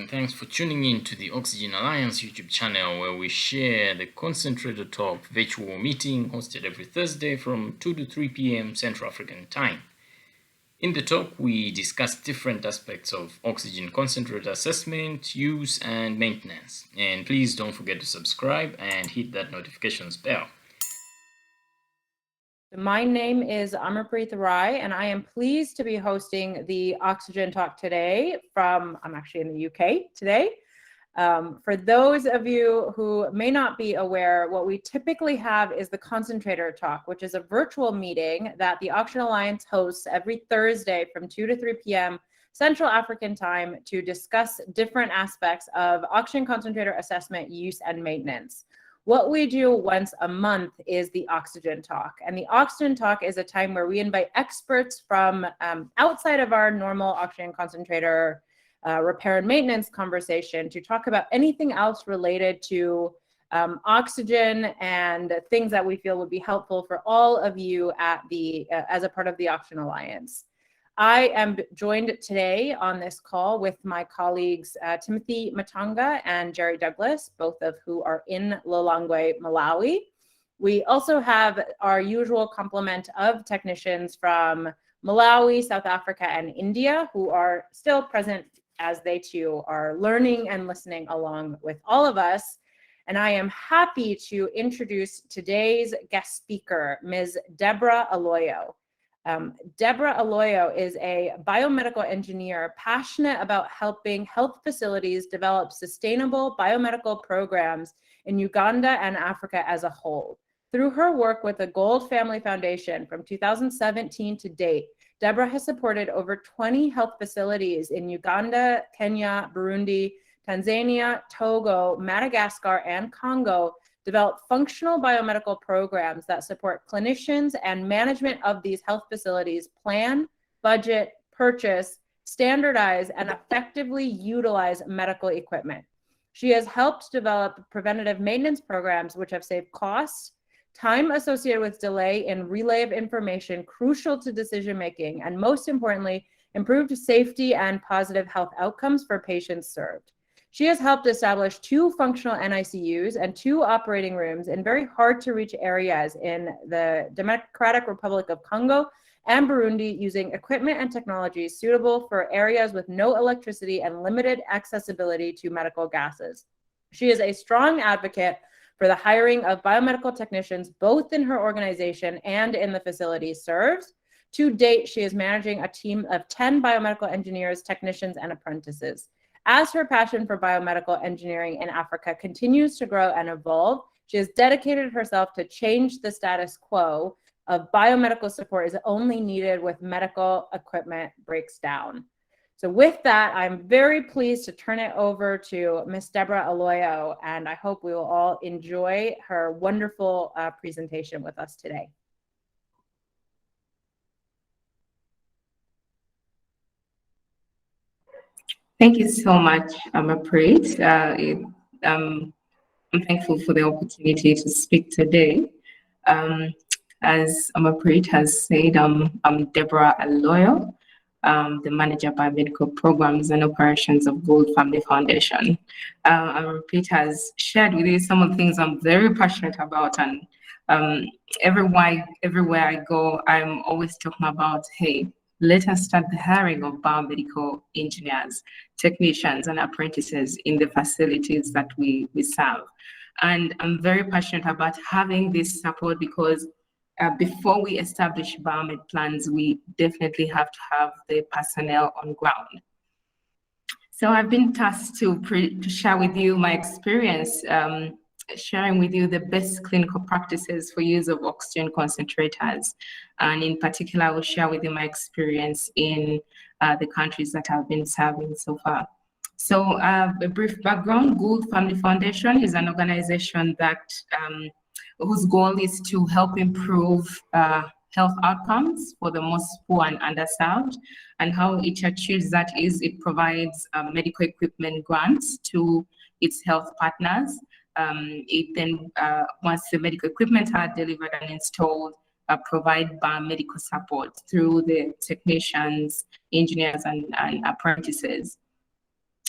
Thanks for tuning in to the Oxygen Alliance YouTube channel, where we share the Concentrator Talk virtual meeting hosted every Thursday from 2 to 3 p.m. Central African Time. In the talk, we discuss different aspects of oxygen concentrator assessment, use, and maintenance. And please don't forget to subscribe and hit that notifications bell. My name is Amarpreet Rai, and I am pleased to be hosting the Oxygen Talk today I'm actually in the UK today. For those of you who may not be aware, what we typically have is the Concentrator Talk, which is a virtual meeting that the Oxygen Alliance hosts every Thursday from 2 to 3 p.m. Central African Time to discuss different aspects of oxygen concentrator assessment, use, and maintenance. What we do once a month is the Oxygen Talk. And the Oxygen Talk is a time where we invite experts from outside of our normal oxygen concentrator repair and maintenance conversation to talk about anything else related to oxygen and things that we feel would be helpful for all of you at as a part of the Oxygen Alliance. I am joined today on this call with my colleagues Timothy Matanga and Jerry Douglas, both of who are in Lilongwe, Malawi. We also have our usual complement of technicians from Malawi, South Africa, and India who are still present as they too are learning and listening along with all of us. And I am happy to introduce today's guest speaker, Ms. Deborah Aloyo. Deborah Aloyo is a biomedical engineer passionate about helping health facilities develop sustainable biomedical programs in Uganda and Africa as a whole. Through her work with the Gould Family Foundation from 2017 to date, Deborah has supported over 20 health facilities in Uganda, Kenya, Burundi, Tanzania, Togo, Madagascar, and Congo develop functional biomedical programs that support clinicians and management of these health facilities plan, budget, purchase, standardize, and effectively utilize medical equipment. She has helped develop preventative maintenance programs which have saved costs, time associated with delay in relay of information crucial to decision-making, and most importantly, improved safety and positive health outcomes for patients served. She has helped establish 2 functional NICUs and 2 operating rooms in very hard-to-reach areas in the Democratic Republic of Congo and Burundi using equipment and technology suitable for areas with no electricity and limited accessibility to medical gases. She is a strong advocate for the hiring of biomedical technicians both in her organization and in the facilities served. To date, she is managing a team of 10 biomedical engineers, technicians, and apprentices. As her passion for biomedical engineering in Africa continues to grow and evolve, she has dedicated herself to change the status quo of biomedical support is only needed with medical equipment breaks down. So with that, I'm very pleased to turn it over to Ms. Deborah Aloyo, and I hope we will all enjoy her wonderful presentation with us today. Thank you so much, Amarpreet. I'm thankful for the opportunity to speak today. As Amarpreet has said, I'm Deborah Aloyo, the Manager of Biomedical Programs and Operations of Gould Family Foundation. Amarpreet has shared with you some of the things I'm very passionate about, and everywhere I go, I'm always talking about, hey, let us start the hiring of biomedical engineers, technicians, and apprentices in the facilities that we serve. And I'm very passionate about having this support because before we establish biomed plans, we definitely have to have the personnel on ground. So I've been tasked to share with you my experience, sharing with you the best clinical practices for use of oxygen concentrators. And in particular, I will share with you my experience in the countries that I've been serving so far. So a brief background, Gould Family Foundation is an organization that whose goal is to help improve health outcomes for the most poor and underserved. And how it achieves that is it provides medical equipment grants to its health partners. It then, once the medical equipment are delivered and installed, provide biomedical support through the technicians, engineers, and apprentices.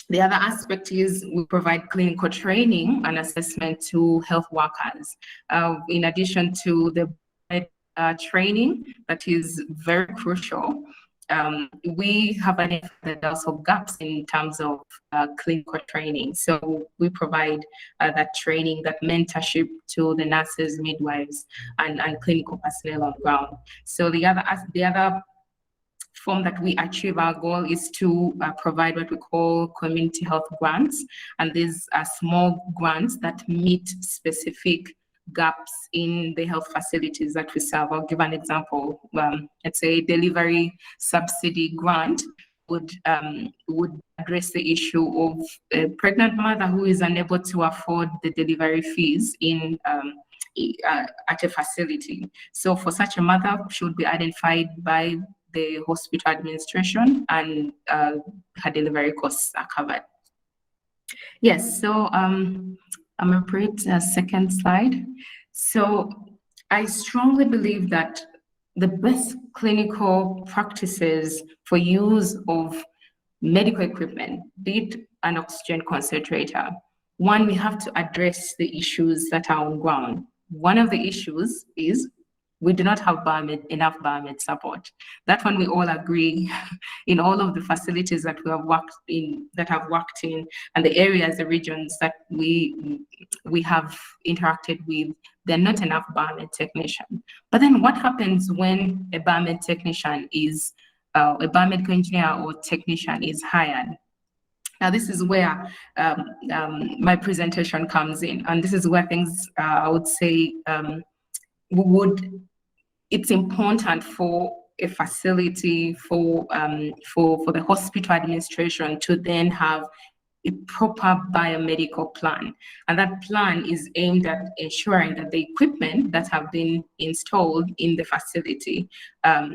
The other aspect is we provide clinical training and assessment to health workers. In addition to the training that is very crucial, we have identified also gaps in terms of clinical training. So we provide that training, that mentorship to the nurses, midwives, and clinical personnel on ground. So the other form that we achieve our goal is to provide what we call community health grants. And these are small grants that meet specific gaps in the health facilities that we serve. I'll give an example. Let's say delivery subsidy grant would address the issue of a pregnant mother who is unable to afford the delivery fees in at a facility. So for such a mother, she would be identified by the hospital administration, and her delivery costs are covered. Yes, so I'm going to put a second slide. So I strongly believe that the best clinical practices for use of medical equipment, be it an oxygen concentrator, one, we have to address the issues that are on ground. One of the issues is we do not have enough biomed support. That one we all agree in all of the facilities that we have worked in, and the areas, the regions that we have interacted with, there are not enough biomed technician. But then what happens when a biomed technician is, a biomedical engineer or technician is hired? Now, this is where my presentation comes in, and this is where things, I would say, it's important for a facility, for the hospital administration to then have a proper biomedical plan. And that plan is aimed at ensuring that the equipment that have been installed in the facility are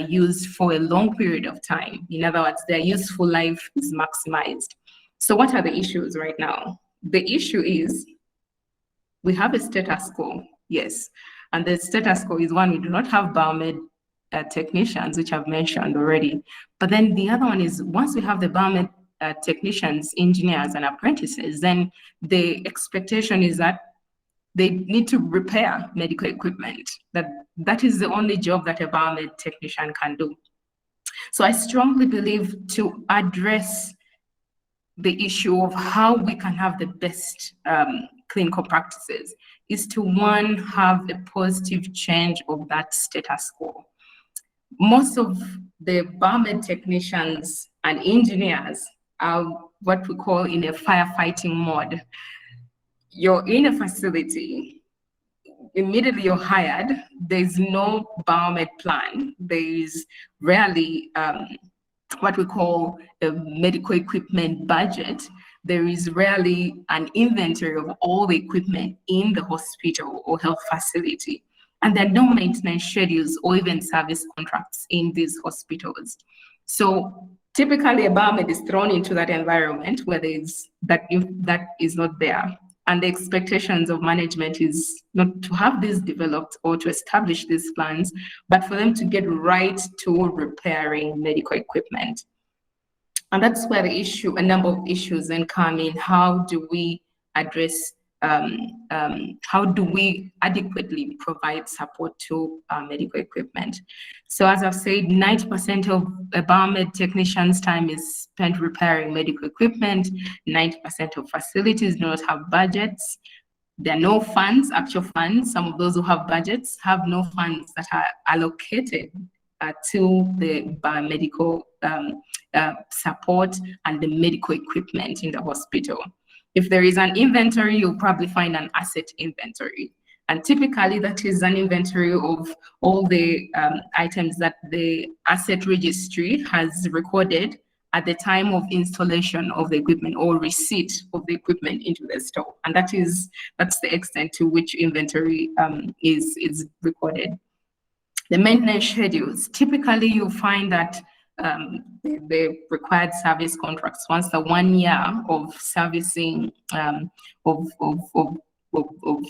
used for a long period of time. In other words, their useful life is maximized. So what are the issues right now? The issue is we have a status quo, yes. And the status quo is one, we do not have biomed technicians, which I've mentioned already. But then the other one is once we have the biomed technicians, engineers, and apprentices, then the expectation is that they need to repair medical equipment. That is the only job that a biomed technician can do. So I strongly believe to address the issue of how we can have the best clinical practices is to, one, have a positive change of that status quo. Most of the biomed technicians and engineers are what we call in a firefighting mode. You're in a facility, immediately you're hired, there's no biomed plan, there's rarely what we call a medical equipment budget. There is rarely an inventory of all the equipment in the hospital or health facility. And there are no maintenance schedules or even service contracts in these hospitals. So typically a biomed is thrown into that environment where that is not there. And the expectations of management is not to have this developed or to establish these plans, but for them to get right to repairing medical equipment. And that's where a number of issues then come in. How do we address, how do we adequately provide support to medical equipment? So as I've said, 90% of a biomed technician's time is spent repairing medical equipment. 90% of facilities do not have budgets. There are no funds, actual funds. Some of those who have budgets have no funds that are allocated to the biomedical support and the medical equipment in the hospital. If there is an inventory, you'll probably find an asset inventory. And typically that is an inventory of all the items that the asset registry has recorded at the time of installation of the equipment or receipt of the equipment into the store. And that's the extent to which inventory is recorded. The maintenance schedules, typically you'll find that the required service contracts, once the 1 year of servicing, of once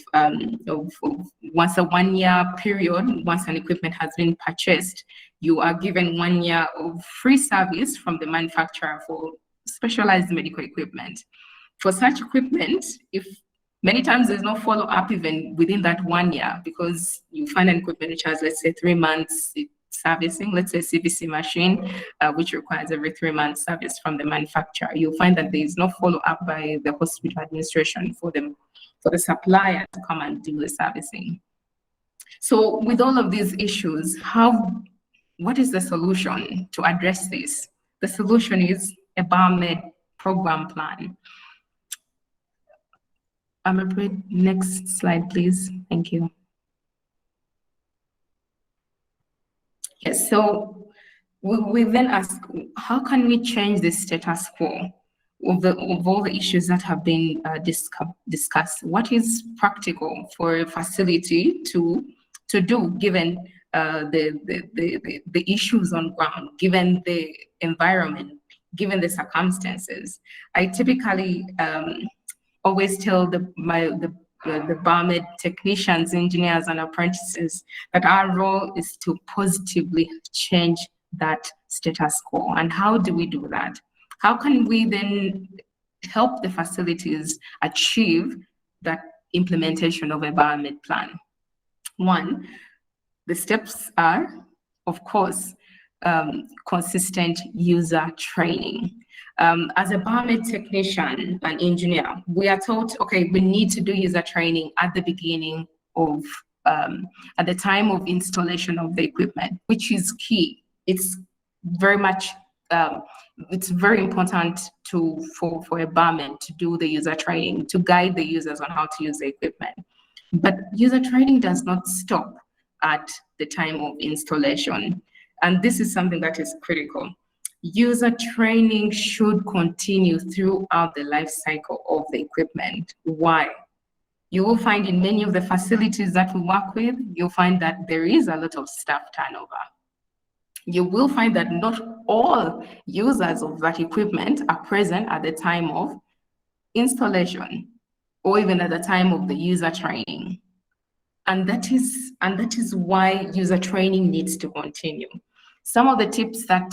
a 1 year period, once an equipment has been purchased, you are given 1 year of free service from the manufacturer for specialized medical equipment. For such equipment, if many times there's no follow-up even within that 1 year, because you find an equipment which has, let's say, 3 months servicing, let's say CVC machine, which requires every 3 months service from the manufacturer. You'll find that there is no follow-up by the hospital administration for the supplier to come and do the servicing. So with all of these issues, what is the solution to address this? The solution is a BioMed program plan. I'm afraid, next slide, please. Thank you. Yes, so we then ask, how can we change the status quo of all the issues that have been discussed? What is practical for a facility to do, given the issues on ground, given the environment, given the circumstances? I typically always tell the BioMed technicians, engineers, and apprentices that our role is to positively change that status quo. And how do we do that? How can we then help the facilities achieve that implementation of a BioMed plan? One, the steps are, of course, consistent user training. As a BioMed technician and engineer, we are told, okay, we need to do user training at the beginning of, at the time of installation of the equipment, which is key. It's very much, it's very important for a BioMed to do the user training, to guide the users on how to use the equipment. But user training does not stop at the time of installation. And this is something that is critical. User training should continue throughout the life cycle of the equipment. Why? You will find in many of the facilities that we work with, you'll find that there is a lot of staff turnover. You will find that not all users of that equipment are present at the time of installation or even at the time of the user training. And that is why user training needs to continue. Some of the tips that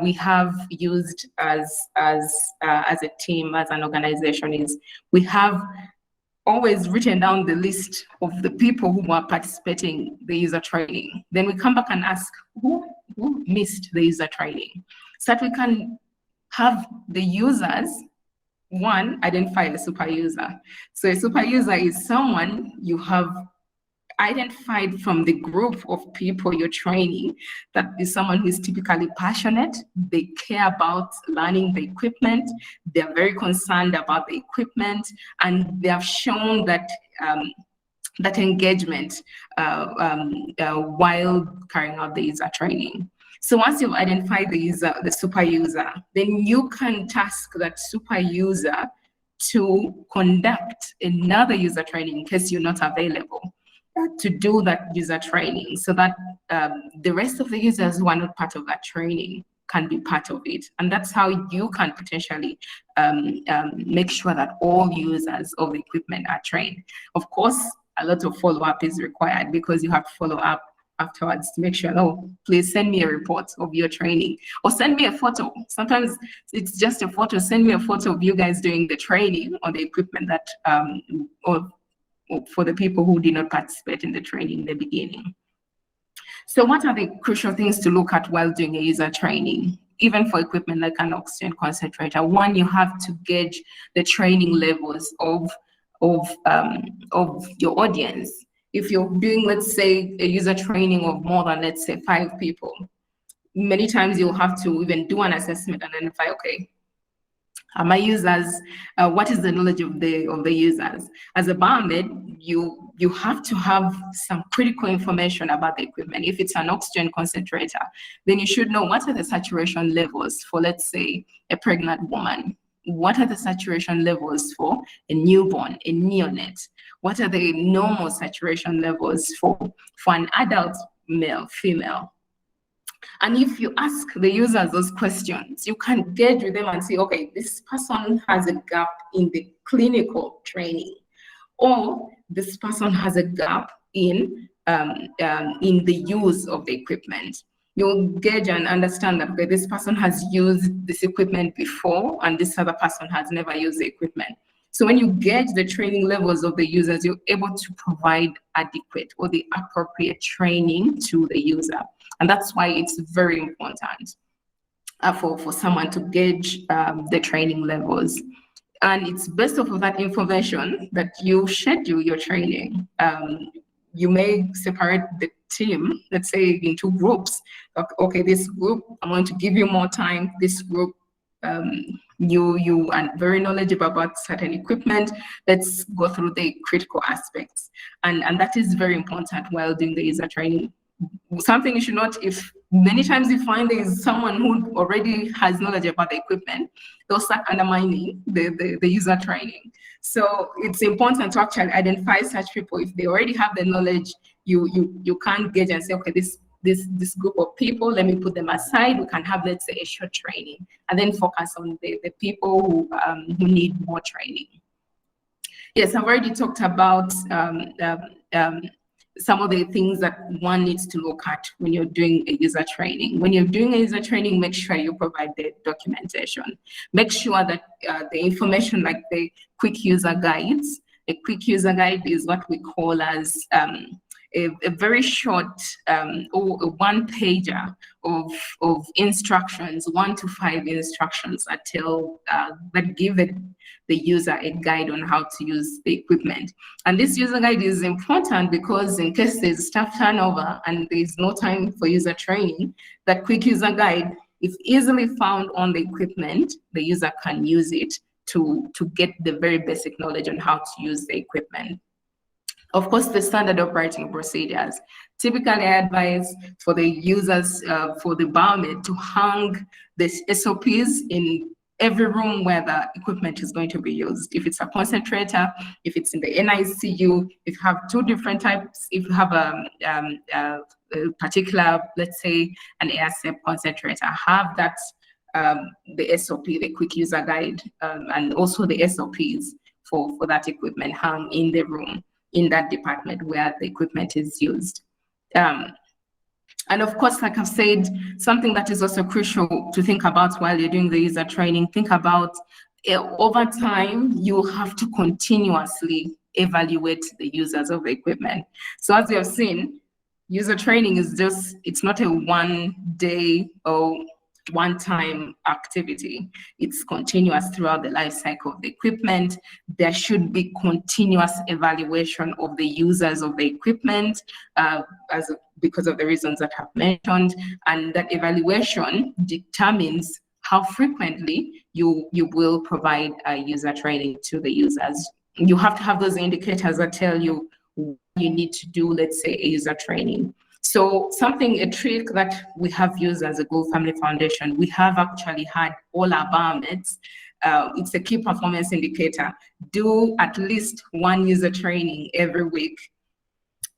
we have used as a team, as an organization, is we have always written down the list of the people who are participating the user training. Then we come back and ask who missed the user training, so that we can have the users, one, identify a super user. So a super user is someone you have identified from the group of people you're training, that is someone who is typically passionate, they care about learning the equipment, they're very concerned about the equipment, and they have shown that that engagement while carrying out the user training. So once you've identified the user, the super user, then you can task that super user to conduct another user training in case you're not available, to do that user training, so that the rest of the users who are not part of that training can be part of it. And that's how you can potentially make sure that all users of the equipment are trained. Of course, a lot of follow-up is required, because you have to follow up afterwards to make sure, oh, please send me a report of your training, or send me a photo. Sometimes it's just a photo. Send me a photo of you guys doing the training on the equipment that, or for the people who did not participate in the training in the beginning. So what are the crucial things to look at while doing a user training, even for equipment like an oxygen concentrator? One, you have to gauge the training levels of your audience. If you're doing, let's say, a user training of more than, let's say, 5 people, many times you'll have to even do an assessment and identify, okay, my users, what is the knowledge of the users? As a BioMed, you have to have some critical information about the equipment. If it's an oxygen concentrator, then you should know what are the saturation levels for, let's say, a pregnant woman. What are the saturation levels for a newborn, a neonate? What are the normal saturation levels for an adult male, female? And if you ask the users those questions, you can gauge with them and say, okay, this person has a gap in the clinical training, or this person has a gap in the use of the equipment. You'll gauge and understand that, okay, this person has used this equipment before and this other person has never used the equipment. So when you gauge the training levels of the users, you're able to provide adequate or the appropriate training to the user. And that's why it's very important for someone to gauge the training levels. And it's based off of that information that you schedule your training. You may separate the team, let's say, into groups. Okay, this group, I'm going to give you more time. This group, you are very knowledgeable about certain equipment. Let's go through the critical aspects. And that is very important while doing the user training. Something you should note, if many times you find there is someone who already has knowledge about the equipment, they'll start undermining the user training. So it's important to actually identify such people. If they already have the knowledge, you can't gauge and say, okay, this group of people, let me put them aside. We can have, let's say, a short training, and then focus on the people who need more training. Yes, I've already talked about some of the things that one needs to look at when you're doing a user training. When you're doing a user training, make sure you provide the documentation. Make sure that the information, like the quick user guides. A quick user guide is what we call as a very short or a one-pager of instructions, 1 to 5 instructions that give the user a guide on how to use the equipment. And this user guide is important because in case there's staff turnover and there's no time for user training, that quick user guide is easily found on the equipment. The user can use it to get the very basic knowledge on how to use the equipment. Of course, the standard operating procedures. Typically, I advise for the users, for the biomed, to hang the SOPs in every room where the equipment is going to be used. If it's a concentrator, if it's in the NICU, if you have 2 different types, if you have a particular, let's say, an AirSafe concentrator, have that, the SOP, the quick user guide, and also the SOPs for that equipment hung in the room, in that department where the equipment is used. And of course, like I've said, something that is also crucial to think about while you're doing the user training, think about over time, you have to continuously evaluate the users of the equipment. So as we have seen, user training is just, it's not a one-day or one-time activity. It's continuous throughout the life cycle of the equipment. There should be continuous evaluation of the users of the equipment because of the reasons that I've mentioned, and that evaluation determines how frequently you will provide user training to the users. You have to have those indicators that tell you what you need to do, let's say, a user training. So a trick that we have used as a Gould Family Foundation, we have actually had all our biomeds, it's a key performance indicator, do at least 1 user training every week.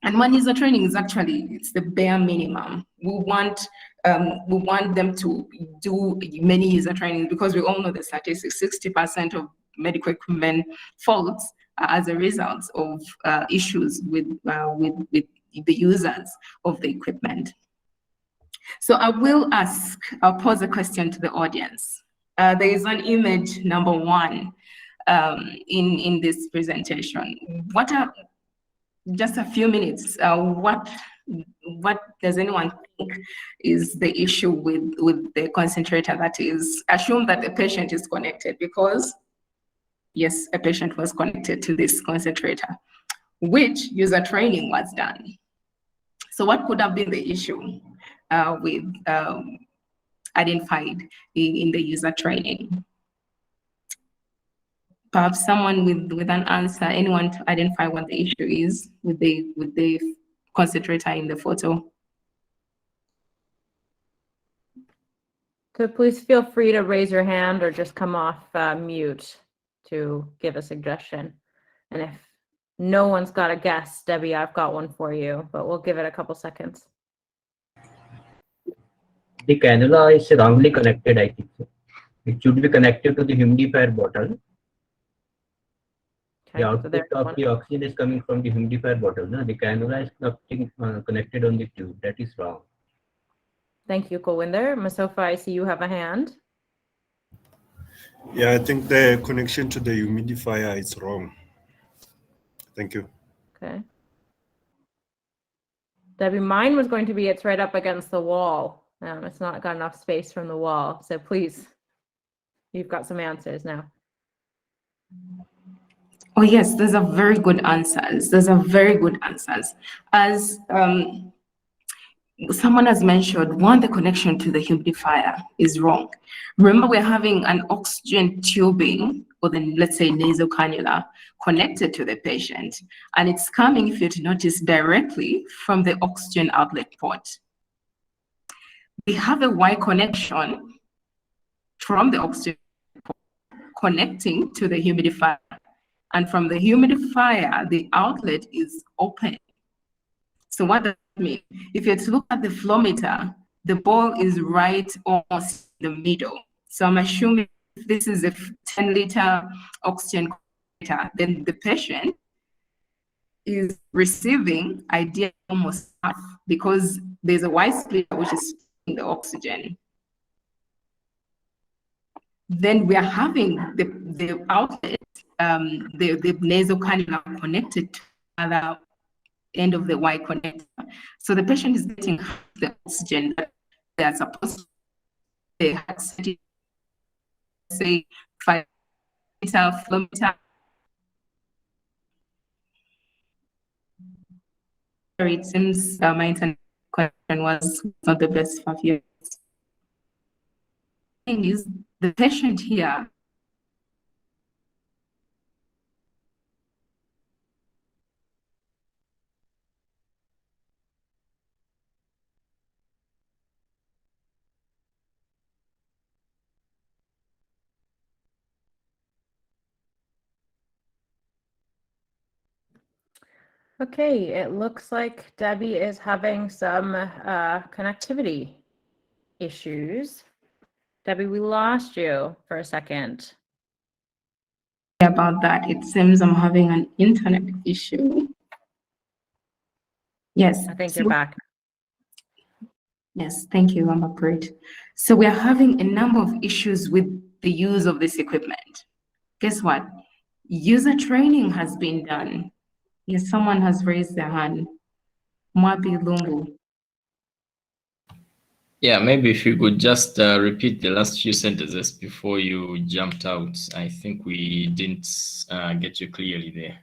And 1 user training is actually, it's the bare minimum. We want them to do many user trainings because we all know the statistics, 60% of medical equipment faults as a result of issues with the users of the equipment. So I'll pose a question to the audience. There is an image number 1 in this presentation. Just a few minutes, what does anyone think is the issue with the concentrator? That is, assume that the patient is connected, because yes, a patient was connected to this concentrator. Which user training was done? So what could have been the issue with identified in the user training? Perhaps someone with an answer, anyone to identify what the issue is with the concentrator in the photo. So please feel free to raise your hand or just come off mute to give a suggestion. And if no one's got a guess, Debbie, I've got one for you, but we'll give it a couple seconds. The cannula is wrongly connected, I think so. It should be connected to the humidifier bottle. The Okay, so there's output of one. the oxygen is coming from the humidifier bottle. No? The cannula is nothing connected on the tube. That is wrong. Thank you, Kulwinder. Masofa, I see you have a hand. Yeah, I think the connection to the humidifier is wrong. Thank you. Okay. Debbie, mine was going to be it's right up against the wall. It's not got enough space from the wall. So please, you've got some answers now. Oh yes, those are very good answers. Those are very good answers. As someone has mentioned, one, the connection to the humidifier is wrong. Remember, we're having an oxygen tubing, or then let's say nasal cannula, connected to the patient, and it's coming, if you notice, directly from the oxygen outlet port. We have a Y connection from the oxygen port connecting to the humidifier, and from the humidifier, the outlet is open. So what does that mean? If you look at the flow meter, the ball is right almost in the middle. So I'm assuming if this is a 10-liter oxygen concentrator, then the patient is receiving ideally almost half, because there's a Y split which is in the oxygen. Then we are having the outlet, the nasal cannula connected to other end of the Y connector. So the patient is getting the oxygen that they are supposed to. They had set it, say, 5-liter flow meter. It seems my internet connection was not the best for you. The thing is, the patient here Okay, it looks like Debbie is having some connectivity issues. Debbie, we lost you for a second. about that. It seems I'm having an internet issue. Yes. I think you're back. Yes, thank you, I'm great. So we are having a number of issues with the use of this equipment. Guess what? User training has been done. Yes, someone has raised their hand. Mwabi Lungu. Yeah, maybe if you could just repeat the last few sentences before you jumped out. I think we didn't get you clearly there.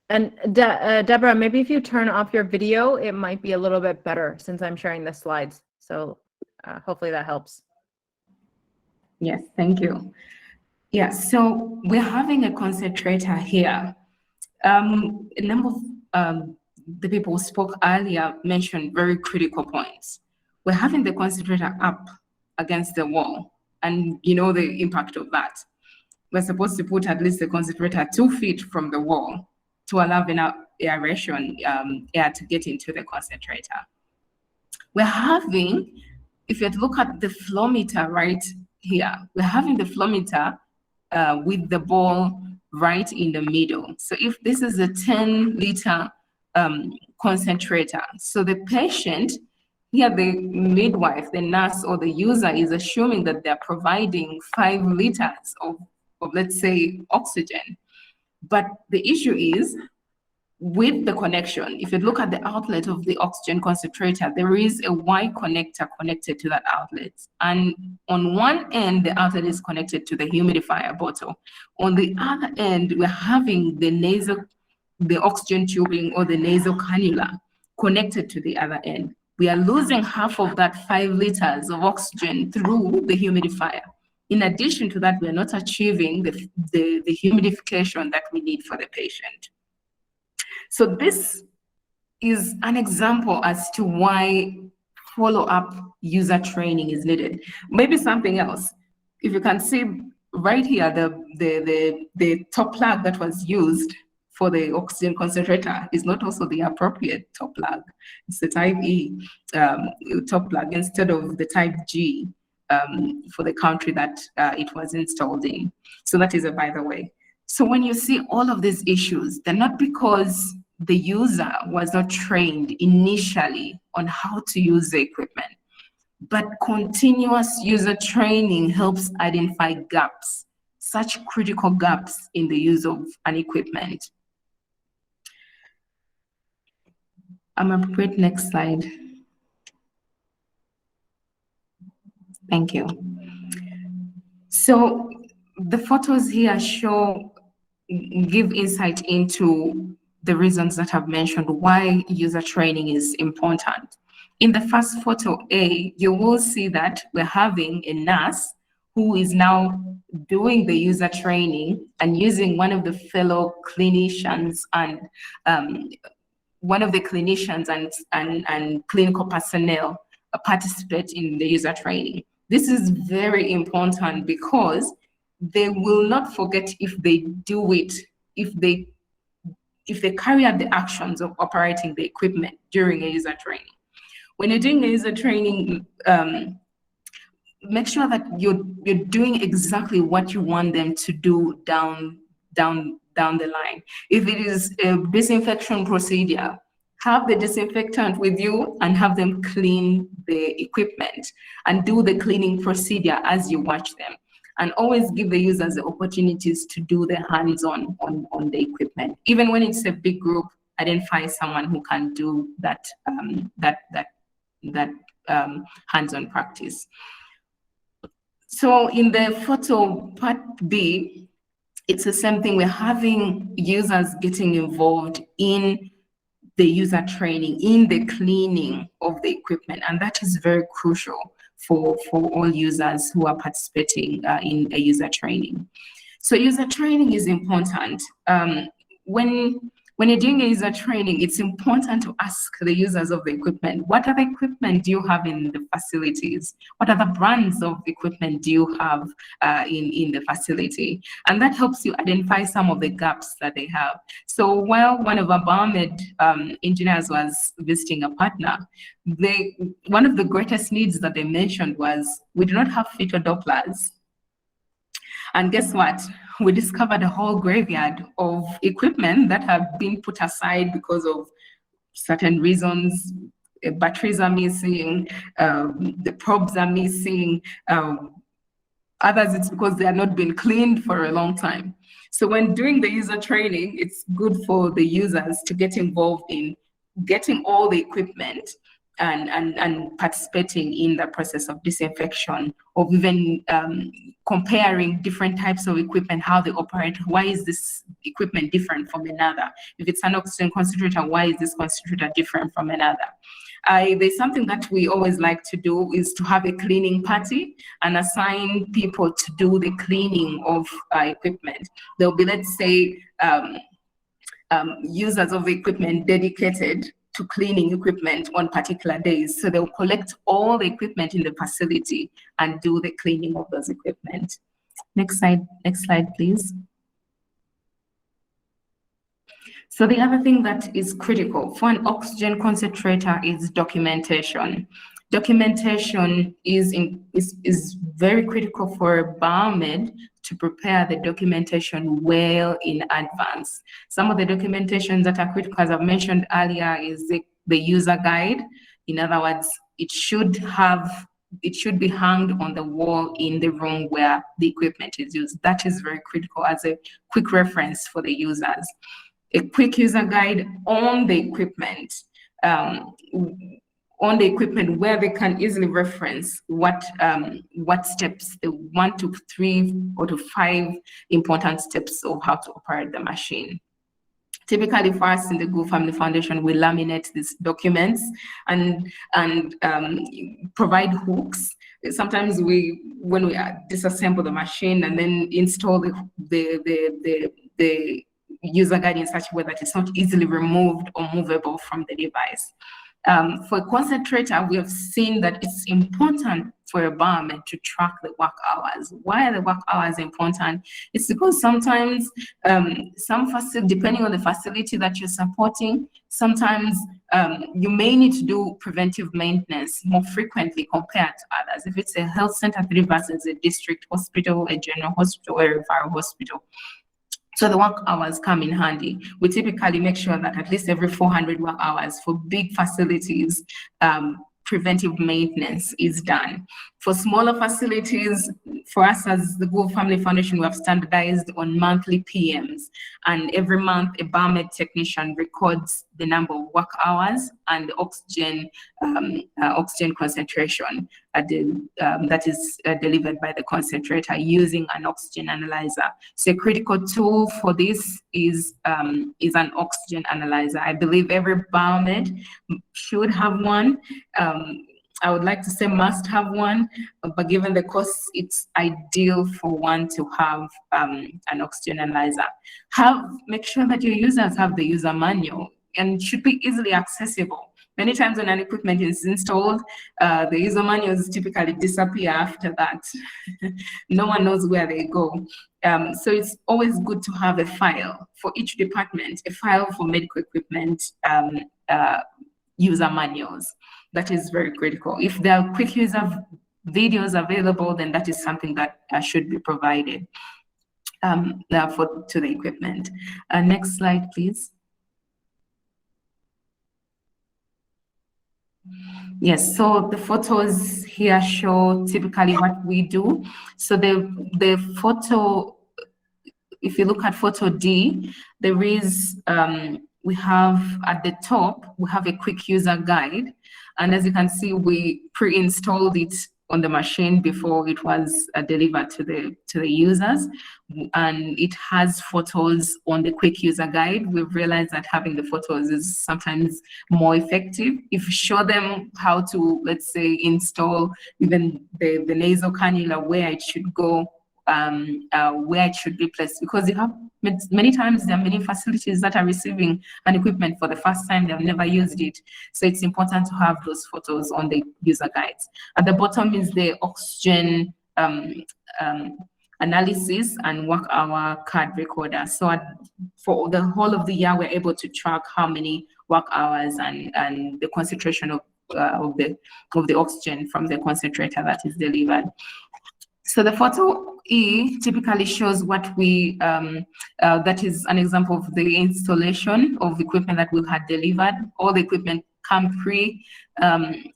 And Deborah, maybe if you turn off your video, it might be a little bit better since I'm sharing the slides. So hopefully that helps. Yes, thank you. Yeah, so we're having a concentrator here. A number of the people who spoke earlier mentioned very critical points. We're having the concentrator up against the wall, and you know the impact of that. We're supposed to put at least the concentrator 2 feet from the wall to allow enough aeration, air to get into the concentrator. We're having, if you look at the flow meter right here, we're having the flow meter with the ball right in the middle. So if this is a 10-liter concentrator, so the patient, here the midwife, the nurse, or the user is assuming that they're providing 5 liters of let's say, oxygen. But the issue is, with the connection, if you look at the outlet of the oxygen concentrator, there is a Y connector connected to that outlet. And on one end, the outlet is connected to the humidifier bottle. On the other end, we're having the oxygen tubing or the nasal cannula connected to the other end. We are losing half of that 5 liters of oxygen through the humidifier. In addition to that, we are not achieving the humidification that we need for the patient. So this is an example as to why follow-up user training is needed. Maybe something else. If you can see right here, the top plug that was used for the oxygen concentrator is not also the appropriate top plug. It's the type E top plug instead of the type G for the country that it was installed in. So that is a by the way. So when you see all of these issues, they're not because the user was not trained initially on how to use the equipment, but continuous user training helps identify gaps, such critical gaps in the use of an equipment. Appropriate, next slide. Thank you. So the photos here give insight into the reasons that I've mentioned why user training is important. In the first photo A, you will see that we're having a nurse who is now doing the user training and using one of the fellow clinicians and clinical personnel participate in the user training. This is very important because they will not forget if they do it, if they carry out the actions of operating the equipment during a user training. When you're doing a user training, make sure that you're doing exactly what you want them to do down the line. If it is a disinfection procedure, have the disinfectant with you and have them clean the equipment and do the cleaning procedure as you watch them. And always give the users the opportunities to do the hands-on on the equipment. Even when it's a big group, identify someone who can do that hands-on practice. So in the photo part B, it's the same thing. We're having users getting involved in the user training, in the cleaning of the equipment, and that is very crucial for all users who are participating in a user training. So user training is important. When you're doing a user training, it's important to ask the users of the equipment, what other equipment do you have in the facilities? What other brands of equipment do you have in the facility? And that helps you identify some of the gaps that they have. So while one of our biomed engineers was visiting a partner, one of the greatest needs that they mentioned was, we do not have fetal Dopplers. And guess what? We discovered a whole graveyard of equipment that have been put aside because of certain reasons. Batteries are missing, the probes are missing, others it's because they have not been cleaned for a long time. So when doing the user training, it's good for the users to get involved in getting all the equipment and participating in the process of disinfection, or even comparing different types of equipment, how they operate. Why is this equipment different from another? If it's an oxygen concentrator, why is this concentrator different from another? There's something that we always like to do is to have a cleaning party and assign people to do the cleaning of equipment. There'll be, let's say, users of the equipment dedicated to cleaning equipment on particular days. So they'll collect all the equipment in the facility and do the cleaning of those equipment. Next slide, please. So the other thing that is critical for an oxygen concentrator is documentation. Documentation is very critical for a biomed to prepare the documentation well in advance. Some of the documentations that are critical, as I've mentioned earlier, is the user guide. In other words, it should be hung on the wall in the room where the equipment is used. That is very critical as a quick reference for the users. A quick user guide on the equipment, where they can easily reference what steps, the 1 to 3 or to 5 important steps of how to operate the machine. Typically for us in the Gould Family Foundation, we laminate these documents and provide hooks. Sometimes when we disassemble the machine and then install the user guide in such a way that it's not easily removed or movable from the device. For a concentrator, we have seen that it's important for a biomed to track the work hours. Why are the work hours important? It's because sometimes some facility, depending on the facility that you're supporting, sometimes you may need to do preventive maintenance more frequently compared to others. If it's a health center versus a district hospital, a general hospital, or a referral hospital, So the work hours come in handy. We typically make sure that at least every 400 work hours for big facilities, preventive maintenance is done. For smaller facilities, for us as the Gould Family Foundation, we have standardized on monthly PMs, and every month a barmaid technician records the number of work hours and the oxygen concentration that is delivered by the concentrator using an oxygen analyzer. So a critical tool for this is an oxygen analyzer. I believe every barmaid should have one. I would like to say must have one, but given the cost, it's ideal for one to have an oxygen analyzer. Make sure that your users have the user manual, and it should be easily accessible. Many times when an equipment is installed, the user manuals typically disappear after that. No one knows where they go. So it's always good to have a file for each department, a file for medical equipment user manuals. That is very critical. If there are quick user videos available, then that is something that should be provided to the equipment. Next slide, please. Yes, so the photos here show typically what we do. So the photo, if you look at photo D, there is, we have at the top, we have a quick user guide. And as you can see, we pre-installed it on the machine before it was delivered to the users. And it has photos on the quick user guide. We've realized that having the photos is sometimes more effective. If you show them how to, let's say, install even the nasal cannula, where it should go, where it should be placed, because you have many times there are many facilities that are receiving an equipment for the first time. They've never used it, so it's important to have those photos on the user guides. At the bottom is the oxygen analysis and work hour card recorder. So for the whole of the year, we're able to track how many work hours and the concentration of the oxygen from the concentrator that is delivered. So the photo E typically shows what we, that is an example of the installation of equipment that we had delivered. All the equipment come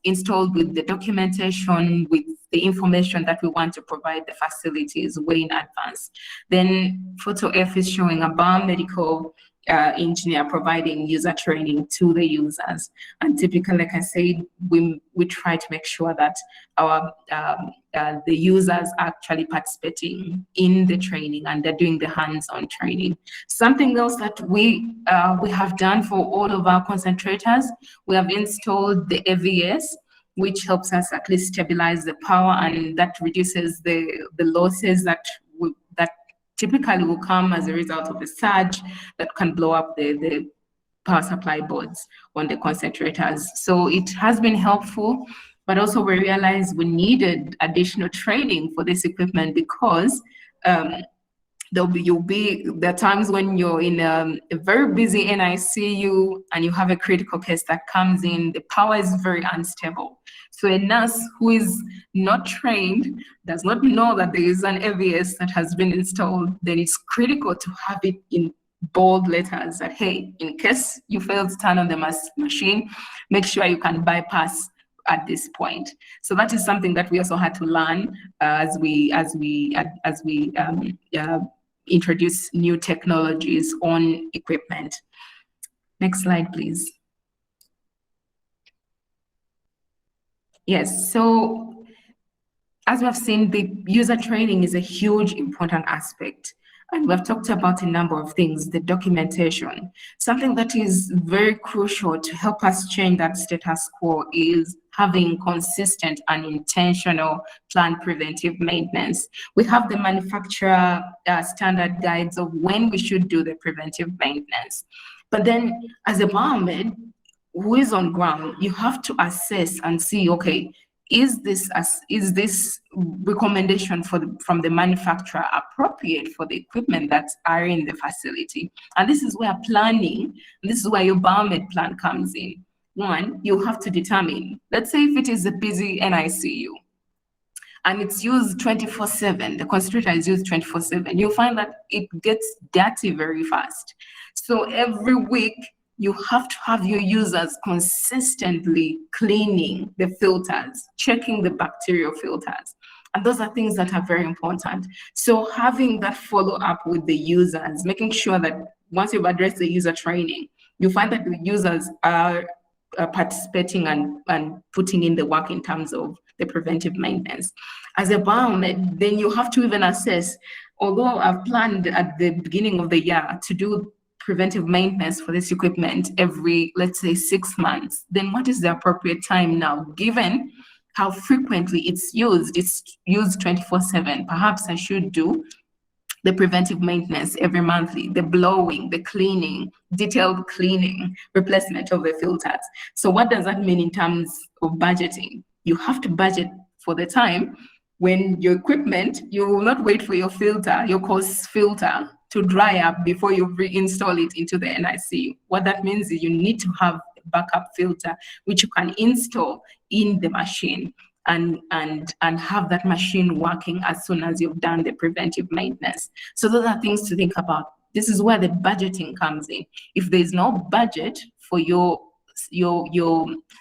installed with the documentation, with the information that we want to provide the facilities way in advance. Then photo F is showing a biomedical engineer providing user training to the users. And typically, like I said, we try to make sure that our the users are actually participating in the training and they're doing the hands-on training. Something else that we have done for all of our concentrators, we have installed the AVS, which helps us at least stabilize the power, and that reduces the losses that typically will come as a result of a surge that can blow up the power supply boards on the concentrators. So it has been helpful, but also we realized we needed additional training for this equipment, because there are times when you're in a very busy NICU and you have a critical case that comes in, the power is very unstable. So a nurse who is not trained, does not know that there is an AVS that has been installed, then it's critical to have it in bold letters that, hey, in case you fail to turn on the machine, make sure you can bypass at this point. So that is something that we also had to learn as we introduce new technologies on equipment. Next slide, please. Yes, so as we have seen, the user training is a huge important aspect. And we've talked about a number of things, the documentation. Something that is very crucial to help us change that status quo is having consistent and intentional planned preventive maintenance. We have the manufacturer standard guides of when we should do the preventive maintenance. But then as a barmaid who is on ground, you have to assess and see, okay, is this recommendation from the manufacturer appropriate for the equipment that are in the facility? And this is where planning, this is where your barmaid plan comes in. One, you have to determine, let's say if it is a busy NICU, and it's used 24/7, the concentrator is used 24/7, you'll find that it gets dirty very fast. So every week, you have to have your users consistently cleaning the filters, checking the bacterial filters. And those are things that are very important. So having that follow-up with the users, making sure that once you've addressed the user training, you find that the users are participating and putting in the work in terms of the preventive maintenance. As a biomed, then you have to even assess, although I've planned at the beginning of the year to do preventive maintenance for this equipment every, let's say, 6 months, then what is the appropriate time now, given how frequently it's used? It's used 24/7. Perhaps I should do the preventive maintenance every monthly, the blowing, the cleaning, detailed cleaning, replacement of the filters. So what does that mean in terms of budgeting? You have to budget for the time when your equipment, you will not wait for your filter, your course filter to dry up before you reinstall it into the NIC. What that means is you need to have a backup filter, which you can install in the machine and have that machine working as soon as you've done the preventive maintenance. So those are things to think about. This is where the budgeting comes in. If there's no budget for your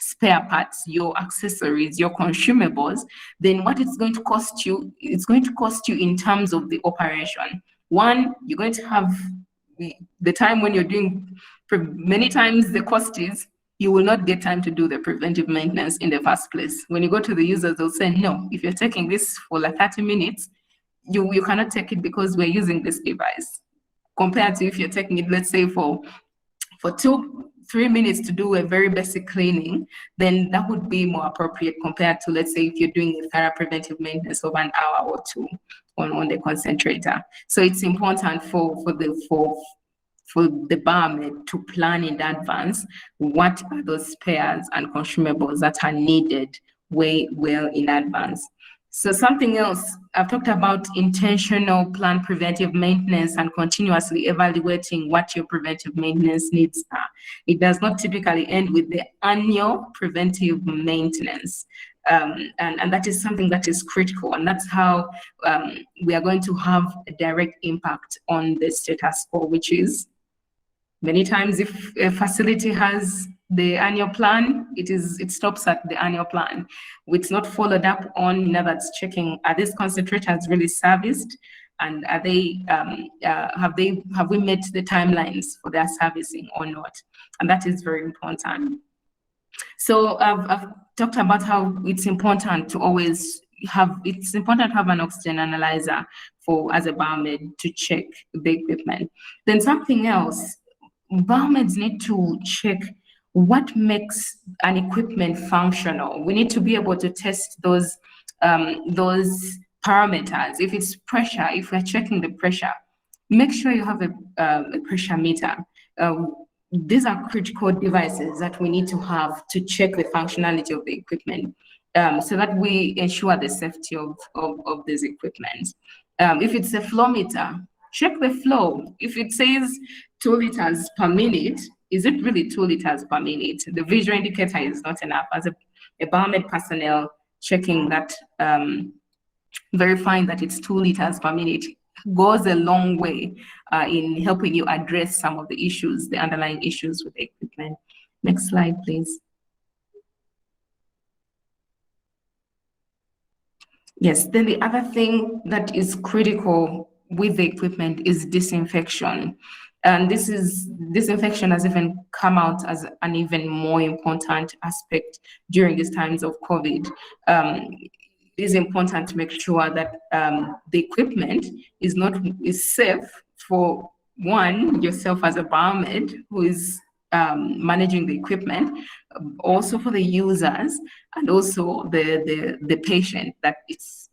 spare parts, your accessories, your consumables, then what it's going to cost you, it's going to cost you in terms of the operation. One, you're going to have the time when you're doing, many times the cost is, you will not get time to do the preventive maintenance in the first place. When you go to the users, they'll say, no, if you're taking this for like 30 minutes, you cannot take it because we're using this device. Compared to if you're taking it, let's say for 2-3 minutes to do a very basic cleaning, then that would be more appropriate compared to, let's say, if you're doing a thorough preventive maintenance of an hour or two on the concentrator. So it's important for the barmaid to plan in advance what are those spares and consumables that are needed way well in advance. So something else, I've talked about intentional plan preventive maintenance and continuously evaluating what your preventive maintenance needs are. It does not typically end with the annual preventive maintenance. And that is something that is critical. And that's how we are going to have a direct impact on the status quo, which is many times if a facility has the annual plan, it stops at the annual plan. It's not followed up on, in other words, checking, are these concentrators really serviced? And are they, have we met the timelines for their servicing or not? And that is very important. So I've talked about how it's important to always have, it's important to have an oxygen analyzer as a barmaid to check the equipment. Then something else, barmaids need to check what makes an equipment functional. We need to be able to test those parameters. If it's pressure, if we're checking the pressure, make sure you have a pressure meter. These are critical devices that we need to have to check the functionality of the equipment so that we ensure the safety of this equipment. If it's a flow meter, check the flow. If it says 2 liters per minute, is it really 2 liters per minute? The visual indicator is not enough. As a barmaid personnel, checking that, verifying that it's 2 liters per minute goes a long way in helping you address some of the issues, the underlying issues with the equipment. Next slide, please. Yes, then the other thing that is critical with the equipment is disinfection. And disinfection has even come out as an even more important aspect during these times of COVID. It is important to make sure that the equipment is safe for one, yourself as a barmaid who is managing the equipment, also for the users, and also the patient that it's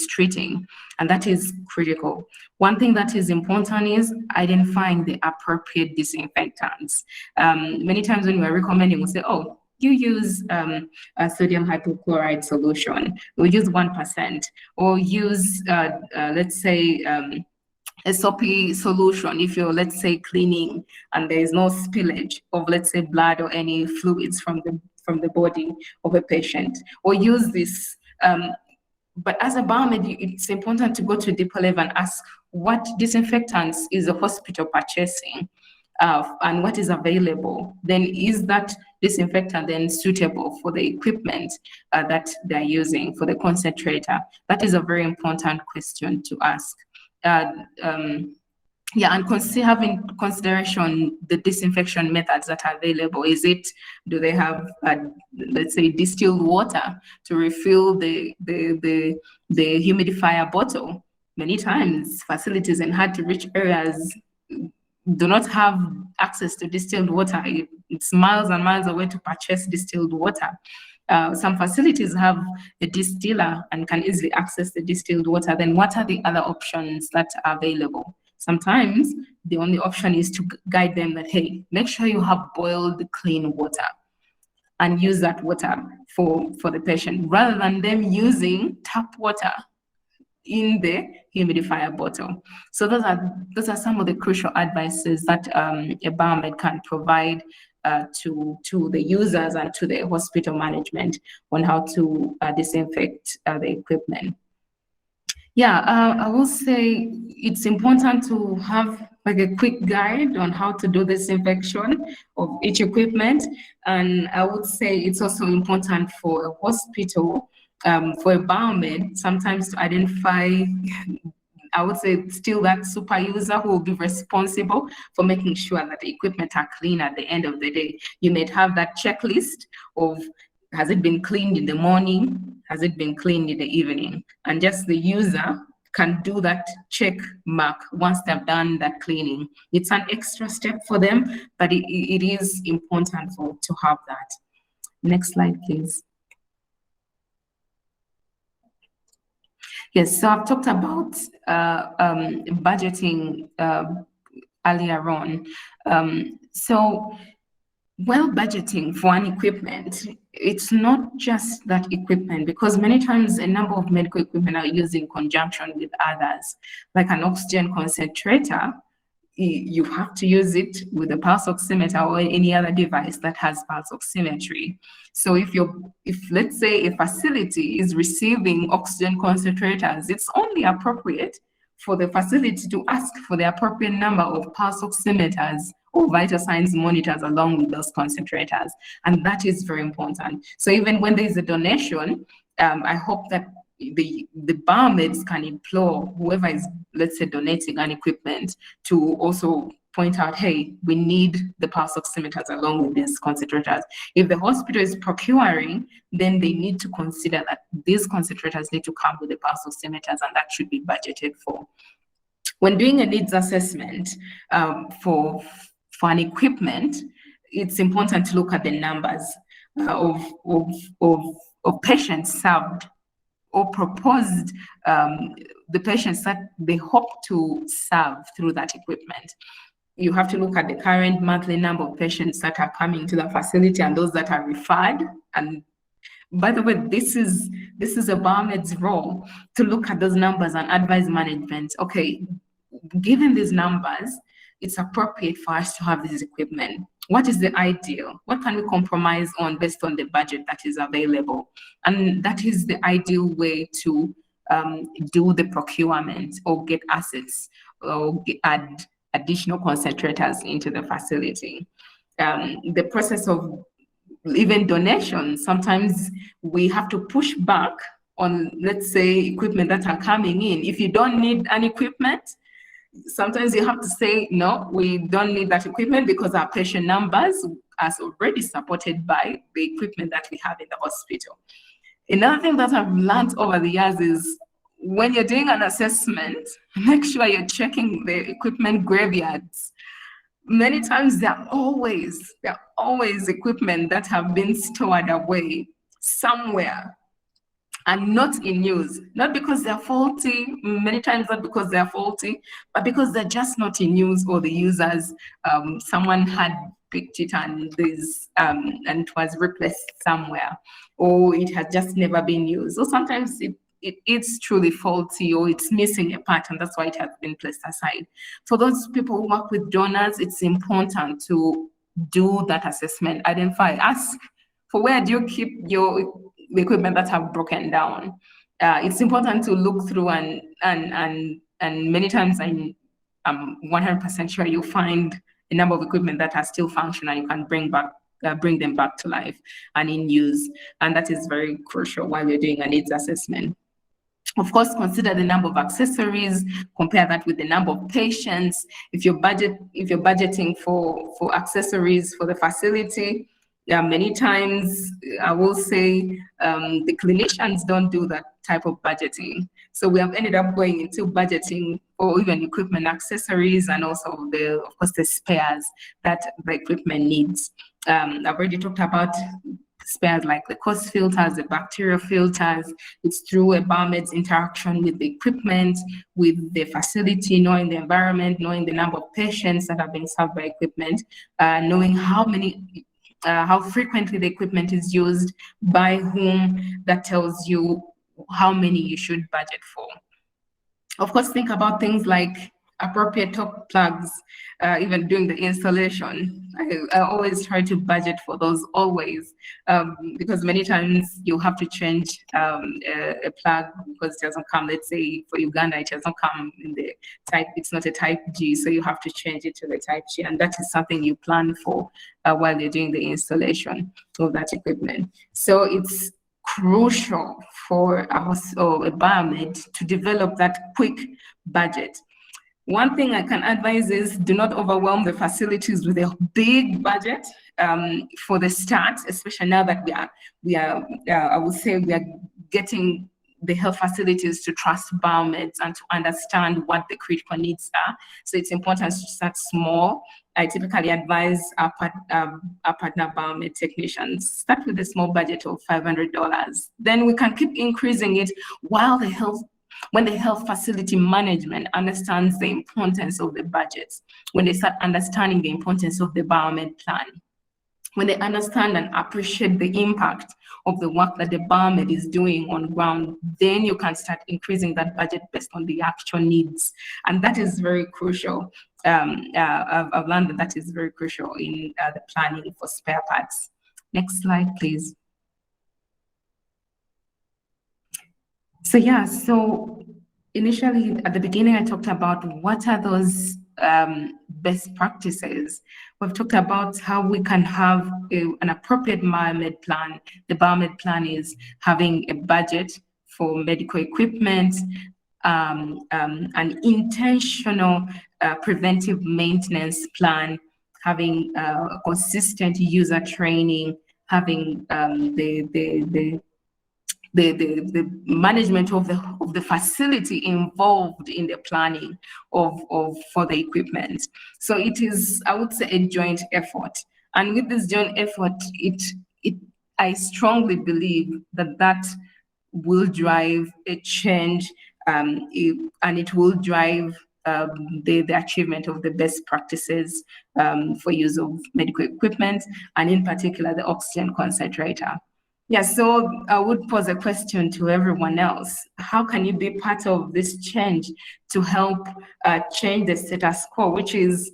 treating, and that is critical. One thing that is important is identifying the appropriate disinfectants. Many times when we're recommending, we'll say, oh, you use a sodium hypochlorite solution, we'll use 1%, or use, let's say, a soapy solution if you're, let's say, cleaning and there is no spillage of, let's say, blood or any fluids from from the body of a patient or use this. But as a biomed, it's important to go to a deeper level and ask what disinfectants is the hospital purchasing and what is available. Then is that disinfectant then suitable for the equipment that they're using for the concentrator? That is a very important question to ask. Yeah, and having consideration the disinfection methods that are available. Do they have, let's say, distilled water to refill the humidifier bottle? Many times, facilities in hard-to-reach areas do not have access to distilled water. It's miles and miles away to purchase distilled water. Some facilities have a distiller and can easily access the distilled water. Then what are the other options that are available? Sometimes the only option is to guide them that, hey, make sure you have boiled clean water and use that water for the patient rather than them using tap water in the humidifier bottle. So those are some of the crucial advices that a biomed can provide to the users and to the hospital management on how to disinfect the equipment. Yeah, I will say it's important to have like a quick guide on how to do disinfection of each equipment. And I would say it's also important for a hospital, for a biomed, sometimes to identify, I would say still that super user who will be responsible for making sure that the equipment are clean at the end of the day. You may have that checklist of, has it been cleaned in the morning? Has it been cleaned in the evening? And just the user can do that check mark once they've done that cleaning. It's an extra step for them, but it is important to have that. Next slide, please. Yes, so I've talked about budgeting earlier on. So while budgeting for an equipment, it's not just that equipment, because many times a number of medical equipment are used in conjunction with others. Like an oxygen concentrator, you have to use it with a pulse oximeter or any other device that has pulse oximetry. So if let's say a facility is receiving oxygen concentrators, it's only appropriate for the facility to ask for the appropriate number of pulse oximeters or vital signs monitors along with those concentrators. And that is very important. So even when there's a donation, I hope that the biomeds can implore whoever is, let's say, donating an equipment to also point out, hey, we need the pulse oximeters along with these concentrators. If the hospital is procuring, then they need to consider that these concentrators need to come with the pulse oximeters, and that should be budgeted for. When doing a needs assessment for an equipment, it's important to look at the numbers of patients served or proposed, the patients that they hope to serve through that equipment. You have to look at the current monthly number of patients that are coming to the facility and those that are referred. And by the way, this is a biomed's role to look at those numbers and advise management. Okay, given these numbers, it's appropriate for us to have this equipment. What is the ideal? What can we compromise on based on the budget that is available? And that is the ideal way to do the procurement or get assets or add additional concentrators into the facility. The process of even donations, sometimes we have to push back on, let's say, equipment that are coming in. If you don't need an equipment, sometimes you have to say, no, we don't need that equipment because our patient numbers are already supported by the equipment that we have in the hospital. Another thing that I've learned over the years is when you're doing an assessment, make sure you're checking the equipment graveyards. Many times there are always equipment that have been stored away somewhere and not in use, not because they're faulty, many times not because they're faulty, but because they're just not in use, or the users, someone had picked it and it was replaced somewhere, or it has just never been used. So sometimes it's truly faulty, or it's missing a part, and that's why it has been placed aside. For those people who work with donors, it's important to do that assessment, identify, ask for where do you keep the equipment that have broken down? It's important to look through and many times I'm 100% sure you'll find a number of equipment that are still functional. You can bring them back to life and in use, and that is very crucial while you're doing a needs assessment. Of course, consider the number of accessories, compare that with the number of patients. If you're budgeting for accessories for the facility, many times I will say the clinicians don't do that type of budgeting. So we have ended up going into budgeting for even equipment accessories and also of course the spares that the equipment needs. I've already talked about spares like the cost filters, the bacterial filters. It's through a barmaid's interaction with the equipment, with the facility, knowing the environment, knowing the number of patients that are being served by equipment, knowing how frequently the equipment is used, by whom, that tells you how many you should budget for. Of course, think about things like appropriate top plugs, even during the installation. I always try to budget for those always, because many times you have to change a plug because it doesn't come, let's say for Uganda, it doesn't come in the type, it's not a type G, so you have to change it to the type G, and that is something you plan for while you're doing the installation of that equipment. So it's crucial for a barmaid to develop that quick budget. One thing I can advise is do not overwhelm the facilities with a big budget for the start, especially now that we are I would say we are getting the health facilities to trust barmaids and to understand what the critical needs are. So it's important to start small. I typically advise our partner barmaid technicians, start with a small budget of $500. Then we can keep increasing it while when the health facility management understands the importance of the budgets, when they start understanding the importance of the barmaid plan, when they understand and appreciate the impact of the work that the barmaid is doing on ground, then you can start increasing that budget based on the actual needs. And that is very crucial. I've learned that is very crucial in the planning for spare parts. Next slide, please. So yeah, so initially at the beginning, I talked about what are those best practices. We've talked about how we can have an appropriate barmaid plan. The barmaid plan is having a budget for medical equipment, an intentional preventive maintenance plan, having consistent user training, having the management of the facility involved in the planning for the equipment. So it is, I would say, a joint effort. And with this joint effort, I strongly believe that will drive a change, and it will drive the achievement of the best practices for use of medical equipment, and in particular the oxygen concentrator. Yeah, so I would pose a question to everyone else. How can you be part of this change to help change the status quo, which is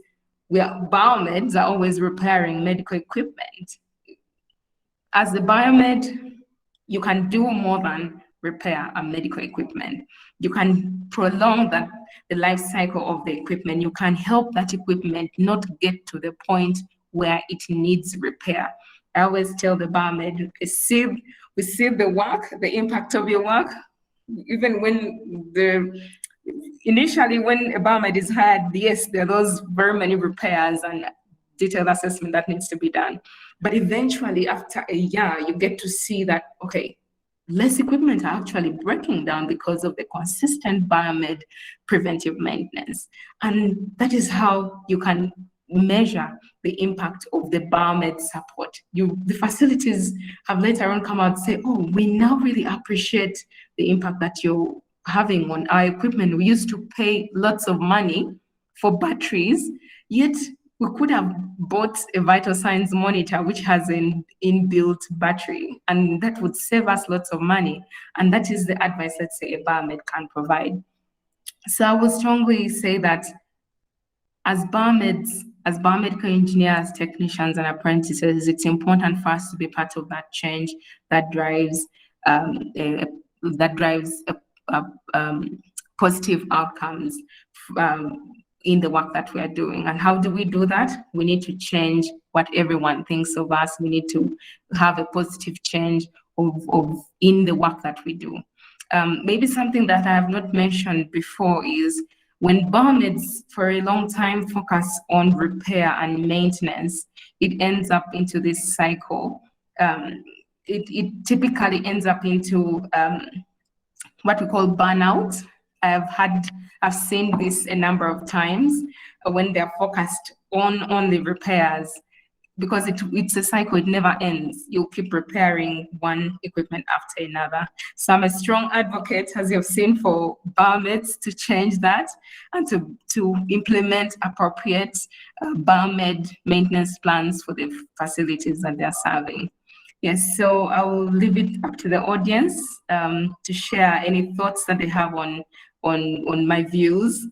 barmaids are always repairing medical equipment. As a biomed, you can do more than repair a medical equipment. You can prolong the life cycle of the equipment. You can help that equipment not get to the point where it needs repair. I always tell the barmaid, we see the work, the impact of your work, even when initially when a barmaid is hired, yes, there are those very many repairs and detailed assessment that needs to be done. But eventually after a year, you get to see that, okay, less equipment are actually breaking down because of the consistent barmaid preventive maintenance. And that is how you can measure the impact of the barmaid support. The facilities have later on come out and say, oh, we now really appreciate the impact that you're having on our equipment. We used to pay lots of money for batteries, yet we could have bought a vital signs monitor which has an inbuilt battery, and that would save us lots of money. And that is the advice that, say, a barmaid can provide. So I would strongly say that as barmaids, as biomedical engineers, technicians, and apprentices, it's important for us to be part of that change that drives positive outcomes in the work that we are doing. And how do we do that? We need to change what everyone thinks of us. We need to have a positive change in the work that we do. Maybe something that I have not mentioned before is when biomeds for a long time focus on repair and maintenance, it ends up into this cycle. It typically ends up into what we call burnout. I've seen this a number of times when they're focused on the repairs, because it's a cycle, it never ends. You'll keep repairing one equipment after another. So I'm a strong advocate, as you've seen, for biomeds to change that and to implement appropriate biomed maintenance plans for the facilities that they're serving. Yes, so I will leave it up to the audience to share any thoughts that they have on my views.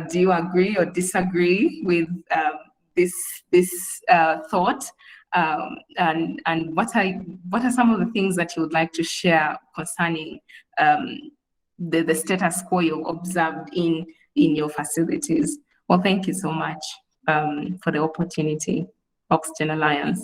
Do you agree or disagree with this thought? And what are some of the things that you would like to share concerning the status quo you observed in your facilities? Well, thank you so much for the opportunity, Oxygen Alliance.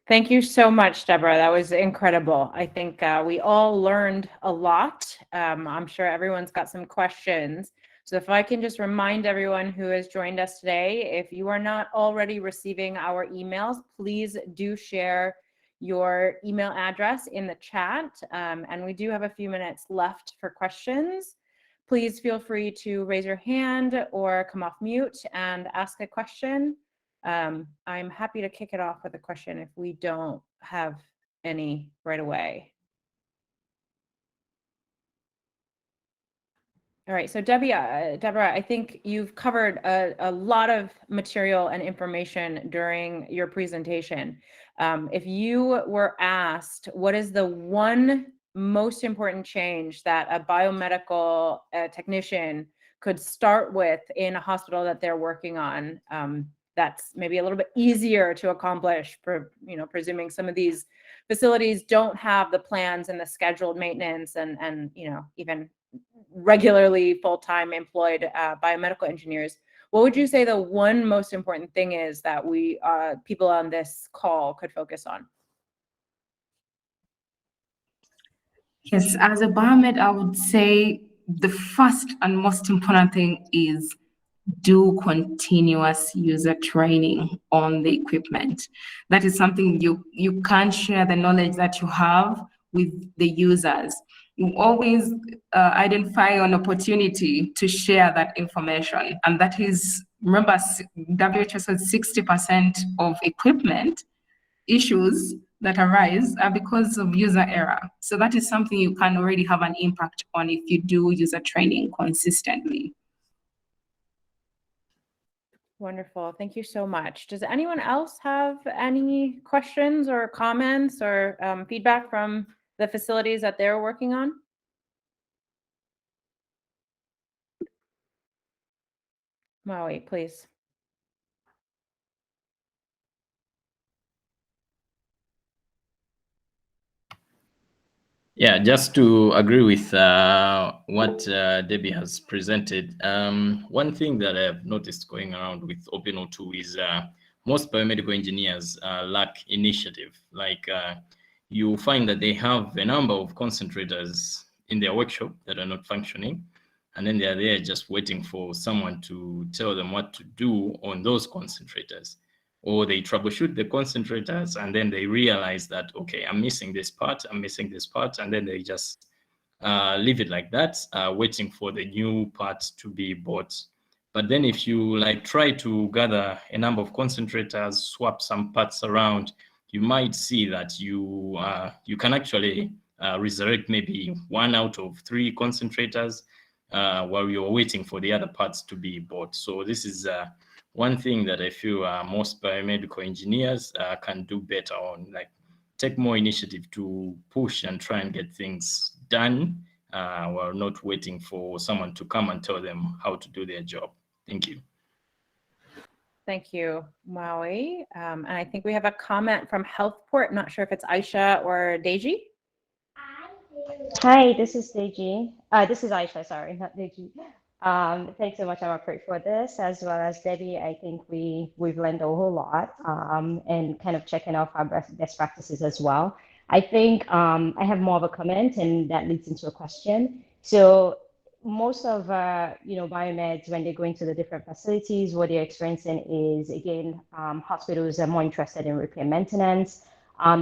Thank you so much, Deborah. That was incredible. I think we all learned a lot. I'm sure everyone's got some questions. So if I can just remind everyone who has joined us today, if you are not already receiving our emails, please do share your email address in the chat. And we do have a few minutes left for questions. Please feel free to raise your hand or come off mute and ask a question. I'm happy to kick it off with a question if we don't have any right away. All right, so Deborah, I think you've covered a lot of material and information during your presentation. If you were asked, what is the one most important change that a biomedical technician could start with in a hospital that they're working on, that's maybe a little bit easier to accomplish, for, presuming some of these facilities don't have the plans and the scheduled maintenance and even regularly full-time employed biomedical engineers. What would you say the one most important thing is that we people on this call could focus on? Yes, as a biomed, I would say the first and most important thing is do continuous user training on the equipment. That is something you can't share the knowledge that you have with the users. You always identify an opportunity to share that information. And that is, remember, WHO said 60% of equipment issues that arise are because of user error. So that is something you can already have an impact on if you do user training consistently. Wonderful. Thank you so much. Does anyone else have any questions or comments or feedback from the facilities that they're working on? Maui, please. Yeah, just to agree with what Debbie has presented, one thing that I've noticed going around with OpenO2 is most biomedical engineers lack initiative. Like you find that they have a number of concentrators in their workshop that are not functioning, and then they're there just waiting for someone to tell them what to do on those concentrators. Or they troubleshoot the concentrators and then they realize that, okay, I'm missing this part, and then they just leave it like that, waiting for the new part to be bought. But then if you try to gather a number of concentrators, swap some parts around, you might see that you can actually resurrect maybe 1 out of 3 concentrators while you're waiting for the other parts to be bought. So this is one thing that I feel most biomedical engineers can do better on, take more initiative to push and try and get things done while not waiting for someone to come and tell them how to do their job. Thank you. Thank you, Maui. And I think we have a comment from HealthPort. Not sure if it's Aisha or Deji. Hi, this is Deji. This is Aisha, sorry, not Deji. Thanks so much, Amarpreet, for this, as well as Debbie. I think we've learned a whole lot and kind of checking off our best practices as well. I think I have more of a comment, and that leads into a question. So most of biomeds, when they go into the different facilities, what they're experiencing is, again, hospitals are more interested in repair maintenance.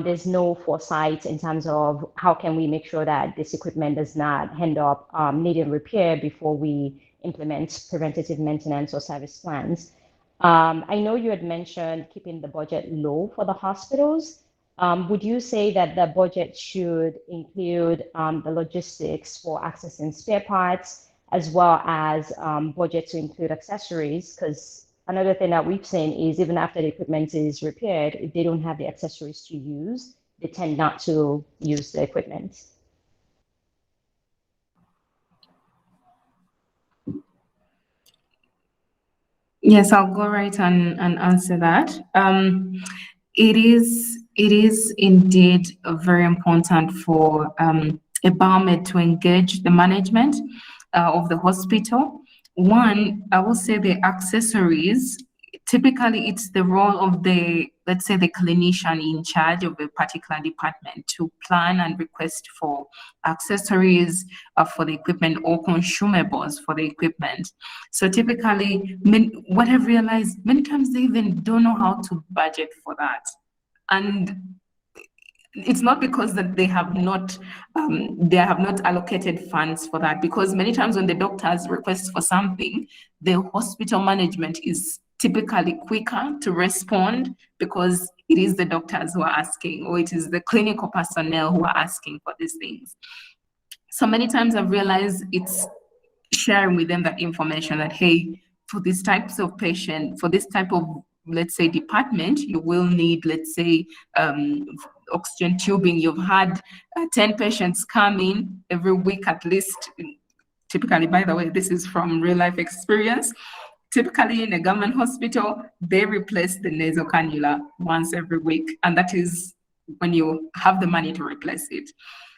There's no foresight in terms of how can we make sure that this equipment does not end up needing repair before we implement preventative maintenance or service plans. I know you had mentioned keeping the budget low for the hospitals. Would you say that the budget should include the logistics for accessing spare parts, as well as budget to include accessories? Because another thing that we've seen is even after the equipment is repaired, if they don't have the accessories to use, they tend not to use the equipment. Yes, I'll go right and answer that. It is indeed very important for a biomed to engage the management of the hospital. One, I will say the accessories, typically it's the role of let's say the clinician in charge of a particular department to plan and request for accessories for the equipment or consumables for the equipment. So typically, what I've realized, many times they even don't know how to budget for that. And it's not because that they have not allocated funds for that, because many times when the doctors request for something, the hospital management is typically quicker to respond because it is the doctors who are asking, or it is the clinical personnel who are asking for these things. So many times I've realized it's sharing with them that information that, hey, for these types of patient, for this type of, let's say, department, you will need, let's say, oxygen tubing. You've had 10 patients come in every week at least. Typically, by the way, this is from real life experience. Typically in a government hospital, they replace the nasal cannula once every week. And that is when you have the money to replace it.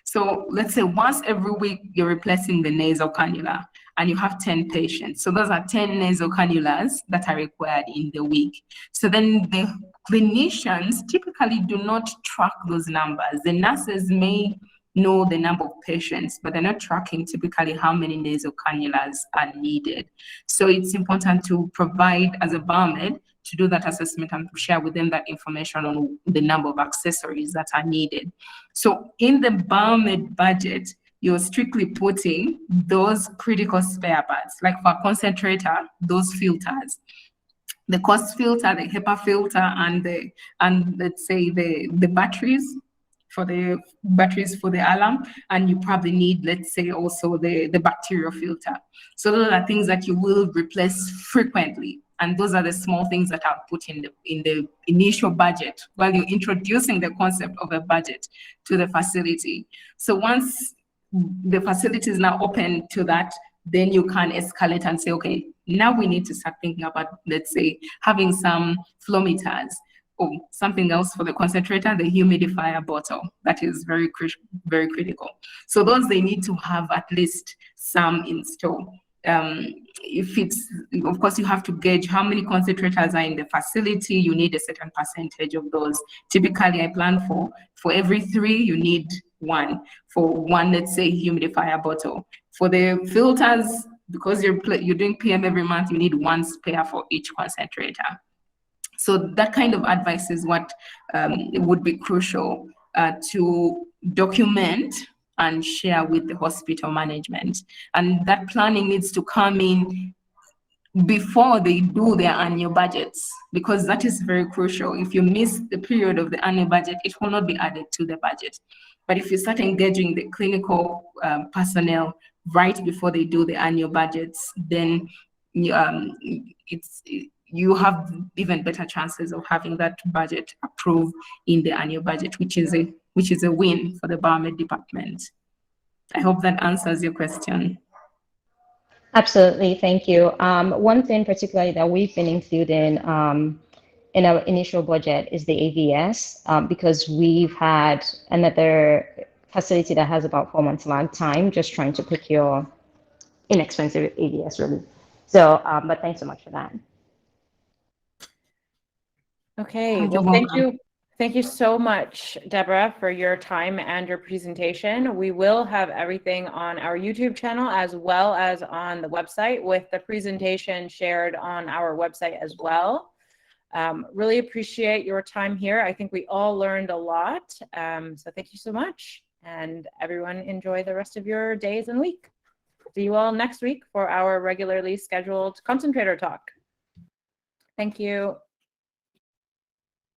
So let's say once every week, you're replacing the nasal cannula and you have 10 patients. So those are 10 nasal cannulas that are required in the week. So then the clinicians typically do not track those numbers. The nurses may know the number of patients, but they're not tracking typically how many nasal cannulas are needed. So it's important to provide, as a biomed, to do that assessment and to share with them that information on the number of accessories that are needed. So in the biomed budget, you're strictly putting those critical spare parts, like for a concentrator, those filters, the cost filter, the HEPA filter, and let's say the batteries for the alarm, and you probably need, let's say, also the bacterial filter. So those are things that you will replace frequently, and those are the small things that are put in the initial budget while you're introducing the concept of a budget to the facility. So once the facility is now open to that, then you can escalate and say, okay, now we need to start thinking about, let's say, having some flow meters, or something else for the concentrator, the humidifier bottle. That is very critical. So those, they need to have at least some installed. If it's, of course, you have to gauge how many concentrators are in the facility. You need a certain percentage of those. Typically, I plan for every 3, you need 1. For 1, let's say, humidifier bottle. For the filters, because you're doing PM every month, you need 1 spare for each concentrator. So that kind of advice is what would be crucial to document and share with the hospital management. And that planning needs to come in before they do their annual budgets, because that is very crucial. If you miss the period of the annual budget, it will not be added to the budget. But if you start engaging the clinical personnel right before they do the annual budgets, then you have even better chances of having that budget approved in the annual budget, which is a win for the biomed department. I hope that answers your question. Absolutely, thank you. One thing particularly that we've been including in our initial budget is the AVS because we've had another facility that has about 4 months lag time just trying to procure inexpensive AVS really. So, but thanks so much for that. Okay, You're well, thank welcome. you. Thank you so much, Deborah, for your time and your presentation. We will have everything on our YouTube channel as well as on the website with the presentation shared on our website as well. Really appreciate your time here. I think we all learned a lot. So thank you so much. And everyone enjoy the rest of your days and week. See you all next week for our regularly scheduled concentrator talk. Thank you.